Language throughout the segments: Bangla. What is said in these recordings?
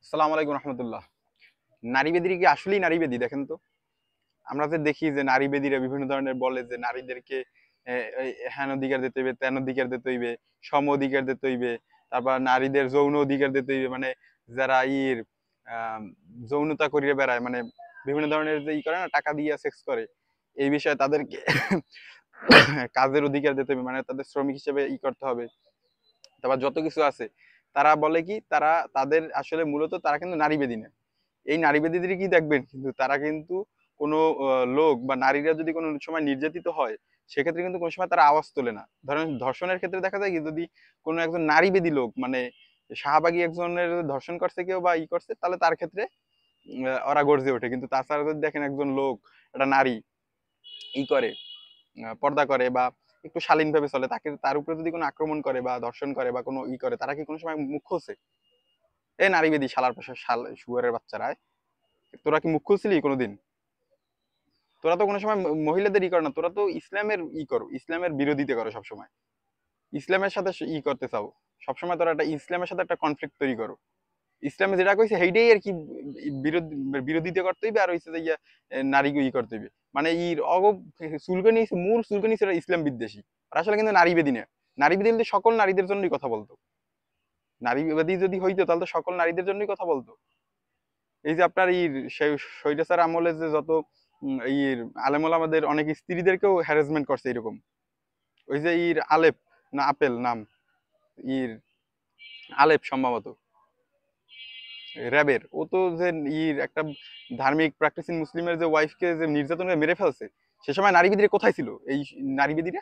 আসসালামু আলাইকুম রহমতুল্লাহ। নারীবাদী কি আসলেই নারীবাদী? দেখেন তো, আমরা যে দেখি যে নারীবাদীরা বিভিন্ন ধরনের বলে যে নারীদেরকে হ্যান অধিকার দিতে হইবে, ত্যান অধিকার দিতে হইবে, সম অধিকার দিতে হইবে, তারপর নারীদের যৌন অধিকার দিতে হইবে। মানে যারা আহ, যৌনতা করিয়ে বেড়ায়, মানে বিভিন্ন ধরনের যে করে না, টাকা দিয়ে সেক্স করে, এই বিষয়ে তাদেরকে কাজের অধিকার দিতে হবে, মানে তাদের শ্রমিক হিসেবে করতে হবে। তারপর যত কিছু আছে, তারা বলে কি, তারা তাদের আসলে মূলত তারা কিন্তু নারীবাদী না। এই নারীবাদীদের কি দেখবেন, কিন্তু তারা কিন্তু কোনো লোক বা নারীরা যদি কোনো সময় নির্যাতিত হয়, সেক্ষেত্রে কিন্তু কোনো সময় তারা আওয়াজ তোলে না। ধরেন ধর্ষণের ক্ষেত্রে দেখা যায় কি, যদি কোনো একজন নারীবাদী লোক, মানে শাহবাগী একজনের ধর্ষণ করছে কেউ বা করছে, তাহলে তার ক্ষেত্রে ওরা গর্জে ওঠে। কিন্তু তাছাড়া যদি দেখেন একজন লোক, একটা নারী করে, পর্দা করে বা একটু শালীন ভাবে চলে, তাকে তার উপরে যদি কোনো আক্রমণ করে বা ধর্ষণ করে বা কোনো করে, তারা কি কোনো সময় মুখ খুলছে? এ নারীবাদী শালার পাশে শাল শুয়ারের বাচ্চারা, তোরা কি মুখ খুলছিলি কোনোদিন? তোরা তো কোনো সময় মহিলাদের করো না, তোরা তো ইসলামের করো, ইসলামের বিরোধিতা করো সবসময়, ইসলামের সাথে করতে চাও সবসময়। তোরা একটা ইসলামের সাথে একটা কনফ্লিক্ট তৈরি করো। ইসলামে যেটা কইছে সেইটাই আর কি বিরোধিতা করতে হইবে, আর হইছে যে নারীকে করতে হইবে। মানে চুলকানি, মূল চুলকানি সেটা ইসলাম বিদ্বেষী। আর আসলে কিন্তু নারীবাদী না। নারীবাদী হলে সকল নারীদের জন্যই কথা বলতো। নারীবাদী যদি হইতো তাহলে তো সকল নারীদের জন্যই কথা বলতো। এই যে আপনার স্বৈরাচার আমলে যে যত আলেমুল আমাদের অনেক স্ত্রীদেরকেও হ্যারাসমেন্ট করছে এরকম। ওই যে আলেপ না আপেল নাম, ইর আলেপ সম্ভবত, র্যাবের, ও তো যে একটা ধার্মিক প্র্যাকটিসিং মুসলিমের যে ওয়াইফকে যে নির্যাতনে মেরে ফেলছে, সে সময় নারীবাদীরা কোথায় ছিল? এই নারীবাদীরা,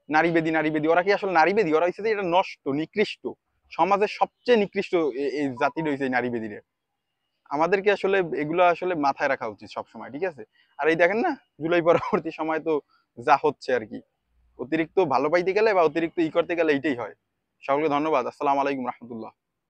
নারীবাদী ওরা কি আসলে নারীবাদী? ওরা হচ্ছে যে এটা নষ্ট, নিকৃষ্ট, সমাজের সবচেয়ে নিকৃষ্ট এই জাতি রয়েছে এই নারীবাদীরা। আমাদেরকে আসলে এগুলো আসলে মাথায় রাখা উচিত সব সময়, ঠিক আছে? আর এই দেখেন না, জুলাই পরবর্তী সময় তো যা হচ্ছে আর কি, অতিরিক্ত ভালো পাইতে গেলে বা অতিরিক্ত করতে গেলে এইটাই হয়। সকলকে ধন্যবাদ। আসসালামু আলাইকুম রহমতুল্লাহ।